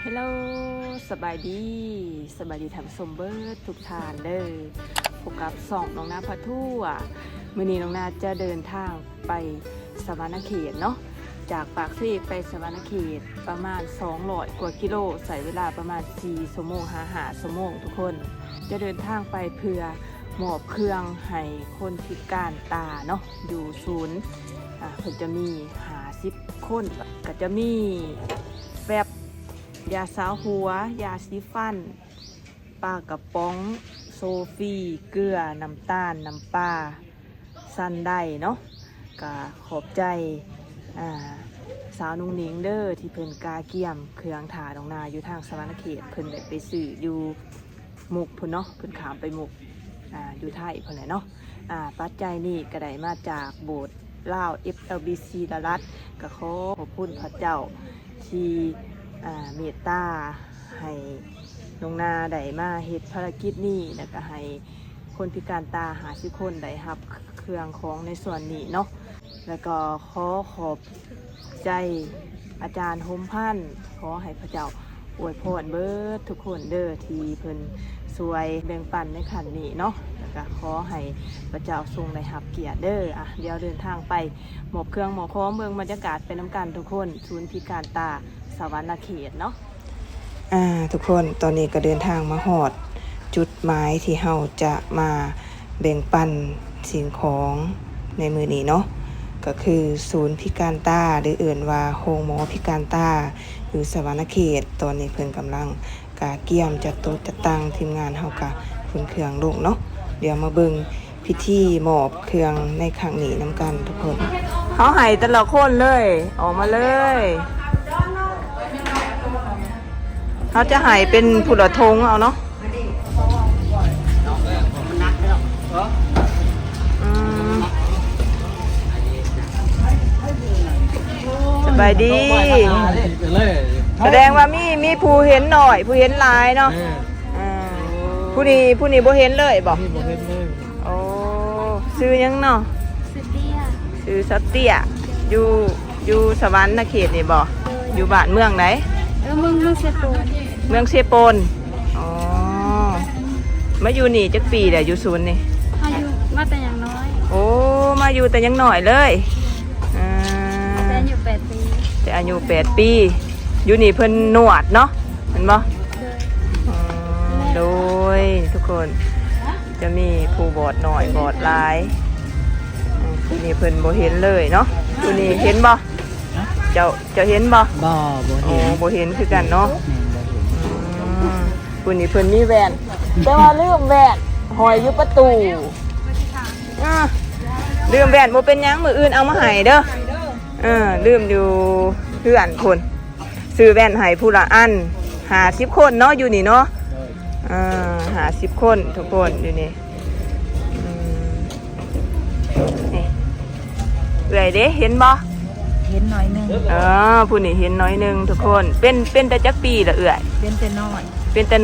ฮัลโหลสบายดีทำสมเบิร์ดทุกทานเด้อพบกับส่องน้องนาพะทั่วมื้อนี้น้องนาจะเดินทางไปสวรรณเขตเนาะจากปากซีไปสวรรณเขตประมาณ200กว่ากิโลใส่เวลาประมาณ4 ชั่วโมง5ชั่วโมงทุกคนจะเดินทางไปเพื่อมอบเครื่องให้คนพิการตาเนาะอยู่ศูนย์เพิ่นจะมี50คนก็จะมีแฟบยาสาวหัวยาสีฟันปลากระป๋องโซฟีเกลือน้ำตาลน้ำปลาซันได้เนาะก็ขอบใจสาวนุ่งนิ้งเด้อที่เพิ่นกาเกี่ยมเครื่องถาดองนาอยู่ทางสวรรณเขตเพิ่นได้ไปซื้ออยู่มุกพุ่นเนาะเพิ่นขามไปมุกอยู่ไทยเพิ่นแหละเนาะปัจจัยนี้ก็ได้มาจากโบสถ์ลาว FLBC ละลัดก็ขอขอบคุณพระเจ้าที่เมตตาให้น้องนาได้มาเฮ็ดภารกิจนี้แล้วก็ให้คนพิการตา50คนได้รับเครื่องของในส่วนนี้เนาะแล้วก็ขอบใจอาจารย์โฮมพันธ์ขอให้พระเจ้าอวยพรเบิดทุกคนเด้อที่เพิ่นสวยแบ่งปันในขันนี้เนาะแล้วก็ขอให้พระเจ้าทรงได้รับเกียรติเด้อเดี๋ยวเดินทางไปหมอบเครื่องหมอบของเบิ่งบรรยากาศไปน้ำกันทุกคนศูนย์พิการตาสวรรณเขตเนาะทุกคนตอนนี้ก็เดินทางมาฮอดจุดหมายที่เฮาจะมาแบ่งปันสิ่งของในมือนี้เนาะก็คือศูนย์พิการตาหรือเอื่นว่าโรงหมอพิการตาอยู่สวรรณเขตตอนนี้เพิ่นกำลังกาเกี่ยมจัดโต๊ะจัดตั้งทีมงานเฮากะขนเครื่องลงเนาะเดี๋ยวมาเบิ่งพิธีมอบเครื่องในครั้งนี้นำกันทุกคนเฮาให้แต่ละคนเลยออกมาเลยเขาจะหายเป็นผุดทงเอาเนาะสบายดีแสดงว่ามีผู้เห็นหน่อยผู้เห็นหลายเนาะผู้นี้บ่เห็นเลยบอกโอ้ซื้อยังเนาะซื้อสเตียอยู่สวรรณเขตนี่บอกอยู่บ้านเมืองไหนเมืองเซโปนอ๋อมาอยู่นี่จักปีเดี๋ยวอยู่ศูนย์นี่มาแต่อย่างน้อยโอ้มาอยู่แต่ยังหน่อยเลยแต่อายุ8 ปีแต่อายุ8 ปีอยู่นี่เพิ่นนวดเนาะเห็นบ่โดยทุกคนจะมีผู้บอดหน่อยบอดหลายผู้นี้เพิ่นบ่เห็นเลยเนาะผู้นี้เห็นบ่เจ้าเห็นบ่บ่เห็นคือกันเนาะผู้นี้เพิ่นมีแว่นแต่ว่าลืมแว่นหอยอยู่ประตูลืมแว่นบ่เป็นหยังมื้ออื่นเอามาให้เด้อลืมอยู่เพื่อนคนซื้อแว่นให้ผู้ละอัน50คนเนาะอยู่นี่เนาะ50คนทุกคนอยู่นี่นี่เอื่อยเด้เห็นบ่เห็นน้อยนึงผู้นี้เห็นน้อยนึงทุกคนเป็นแต่จักปีละเอื่อยเป็นแต่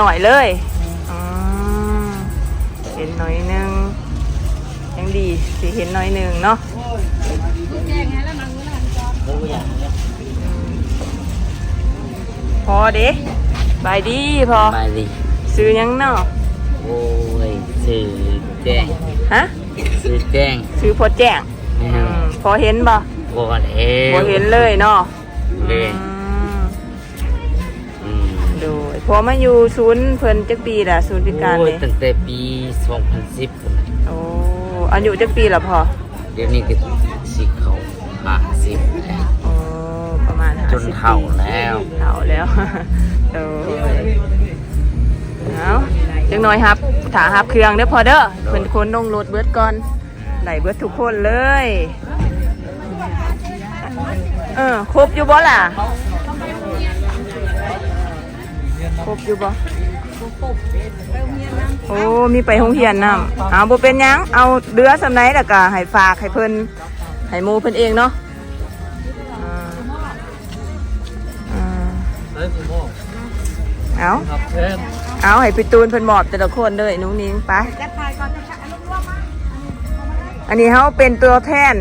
น้อยเลยเห็นน้อยนึงยังดีสิเห็นน้อยนึงเนาะพอเด้บายดีพอบายดีซื้อยังเนาะโอ้ยซื้อแจ้งซื้อแจ้งซื้อพอแจ้งพอเห็นบ่บ่เห็นเลยเนาะเลยดูพอมาอยู่ศูนย์เพิ่นจักปีล่ะศูนย์พิการนี่ตั้งแต่ปี2010โอ้อายุจักปีล่ะพอเดี๋ยวนี้ก็สิเข้า50แล้วโอ้ประมาณ50จนเฒ่าแล้วโอ้เอาจังน้อยครับถ้ารับเครื่องเด้อพอเด้อเพิ่นคนลงรถเบิดก่อนได้เบิดทุกคนเลยครบอยู่บ่ล่ะครบอยู่บ่โอ้มีไปโรงเรียนนำเอาบ่เป็นหยังเอาเดือสำไหนแล้วก็ให้ฝากให้เพิ่นให้หมู่เพิ่นเองเนาะเอาให้พี่ตูนเพิ่นมอบแต่ละคนเลยนุ้งนิ้งไปอันนี้เขาเป็นตัวแทน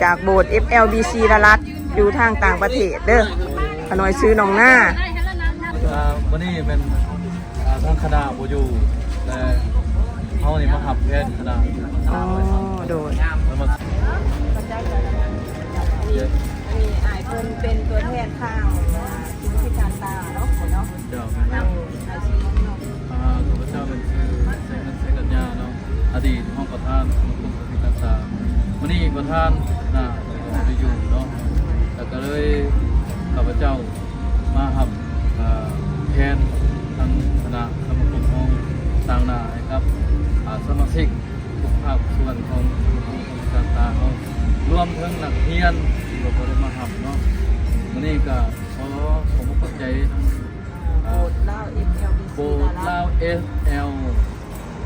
จากโบสถ์ FLBC ละลัดอยู่ทางต่างประเทศเด้อ ขน้อยซื้อน้องหน้า วันนี้เป็นทางคณะโบอยู่แต่เขานี่มาหับแทนคณะ อ๋อโดย แล้วมา อันนี้อายเพิ่นเป็นตัวแทนข้างทีมพิการตาเนาะเนาะ เจ้า นำอาชีพเนาะ ข้าพเจ้าเป็นชื่อเซนเซกัญญาเนาะอดีตห้องประธานสมาคมผู้พิการตาวันนี้ประธานไปอยู่เนาะแต่ก็เลยข้าพเจ้ามาหับแทนทางคณะสมาคมห้องต่างหน้าให้ครับสมาชิกทุกภาคส่วนของสมาคมผู้พิการตาเขารวมทั้งนักเรียนที่เราได้มาหับเนาะวันนี้ก็ขอขอบคุณใจทั้ง โบสถ์เล่า FLBC โบลาว SL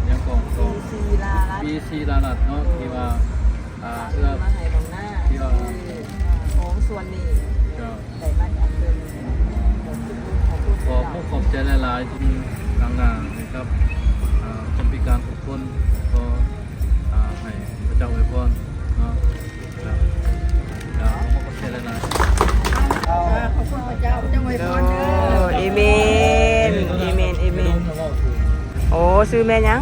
ยังก่อนก็ BC ลาลัด BC ลาลัดเนาะที่ว่าเพื่อ มาให้น้องหน้า ที่ว่า ของส่วนนี้ จะ ได้มาจากเป็นของผู้ ขอผู้ขอบใจหลายๆที่ทางงานนะครับคนพิการทุกคนก็ให้พระเจ้าอวยพรเนาะครับขอบใจหลายๆ ขอบคุณพระเจ้าจังไว้ โด พรเด้อ เอเมนเอเมนเอเมนโอ้ซื้อแม่ยัง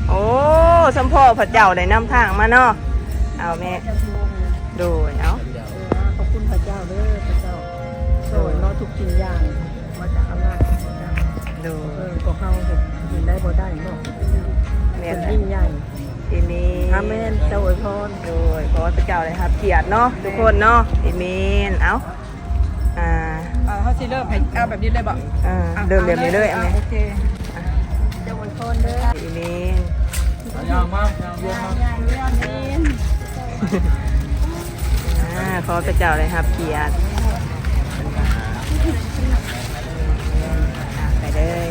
โอ้สัมพ่อพระเจ้าได้นำทางมาเนาะเอาแม่โดยเอา ขอบคุณพระเจ้าเด้อพระเจ้าโดยเนาะทุกสิ่งอย่างมาจากอำนาจของพระเจ้า โดย ก็เฮาเห็นได้บ่ได้เนาะ แม่ เป็นยิ่งใหญ่ เอเมน อาเมนเจ้าอวยพร โดยขอพระเจ้าเลยครับเกียรติเนาะทุกคนเนาะเอเมนเอาเขาสิเริ่มให้เอาแบบนี้เลยบ่ เดิมแบบนี้เลยเอาไหม โอเคเจ้าอวยพรเด้อ เอเมน ยาวมากยาวเยอะมาก ใหญ่เรื่องนี้ ขอพระเจ้าเลยครับเกียรติไปเลย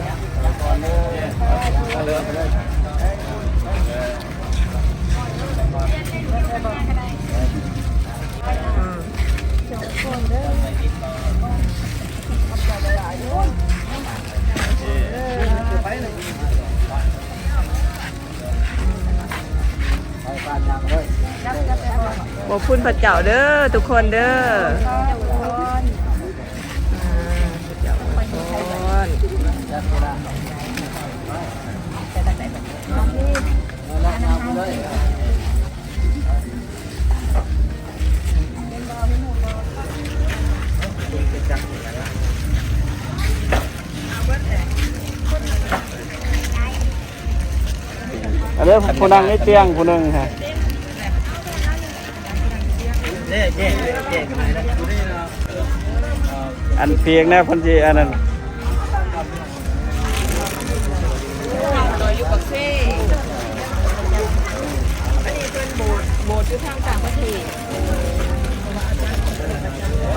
ขอบคุณพระเจ้าเด้อทุกคนเด้อพระเจ้าอวยพรอันนี้ผู้นั่งในเตียงผู้หนึงค่ะอันเพียงนะพันจีอันนั้น เราอยู่กับเซ่อันนี้เป็นโบสถ์อยู่ทางต่างประเทศ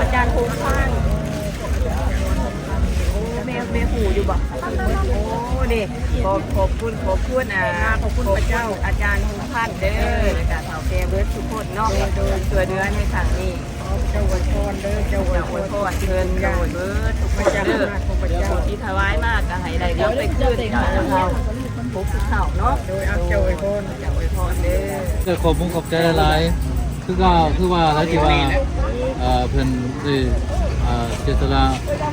อาจารย์โคงฟ้านแม่หูอยู่บ่โอ้นี่ขอบคุณขอบคุณพระเจ้าอาจารย์โคงฟ้านเด้อในการเผาแก่เบิร์ดทุกคนเนาะโดยตัวเดือนในครั้งนี้ เจ้าอวยพรเด้อเจ้าอวยพ อวย ร พรเชิญโดยเบิร์ดทุกคนเด้อที่ถวายมากก็ให้ได้บุญไปขึ้นกับเราพบสุขเสาเนาะ โดยเอาเจ้าอวยพร เจ้าอวยพรเด้อ ก็ขอบคุณขอบใจหลายๆคือว่าแล้วที่ว่าเพิ่นได้เจตนา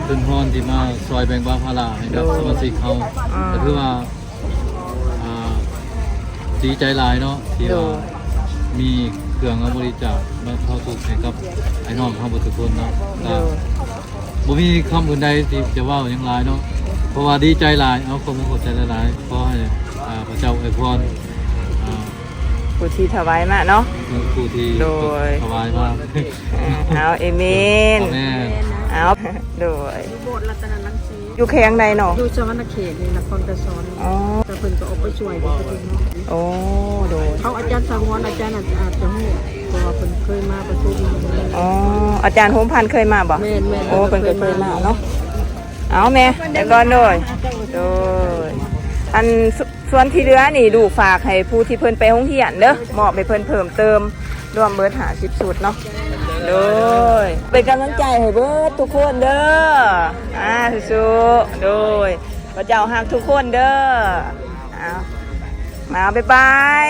เพิ่นฮอนที่มาซอยแบ่งเบาภาระให้กับสมาชิกเขาก็คือว่าดีใจหลายเนาะที่ว่ามีเครื่องบริจาคมาเข้าสู่ให้กับไอ้น้องเฮาบ่ทุกคนเนาะก็บ่มีคำอื่นใดที่จะเว้าหยังหลายเนาะเพราะว่าดีใจหลายเอาขอบคุณขอบใจหลายๆขอให้พระเจ้าอวยพร ผู้ที่ถวายมาเนาะ ผู้ที่ โดย ถวายมา เอาเอเมน แม่ เอาโดย โบสถ์รัตนนังสี อยู่แข้งใดเนาะ อยู่สวรรณเขตนี่นครกระสอน อ๋อ แต่เพิ่นก็ออกไปช่วยเด็กคนเนาะ โอ้โดย เขาอาจารย์สังวรอาจารย์อาจจะฮู้เพราะว่าเพิ่นเคยมาประชุม อ๋ออาจารย์โฮมพันธุ์เคยมาบ่ แม่น โอ้เป็นก็เคยมาเนาะเอาแม่เดี๋ยวก่อนโดยอันส่วนที่เหลือนี่ดูฝากให้ผู้ที่เพิ่นไปโรงเรียนเด้อมอบให้เพิ่นเพิ่มเติมรวมเบิด50ชุดเนาะโดยเป็นกำลังใจให้เบิดทุกคนเด้อสู้ๆโดยพระเจ้าฮักทุกคนเด้อเอามาบ๊ายบาย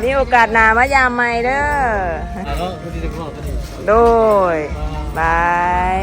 มีโอกาสหน้ามายามใหม่เด้อ แล้วผู้ที่จะเข้าตัวนี้ โดยบาย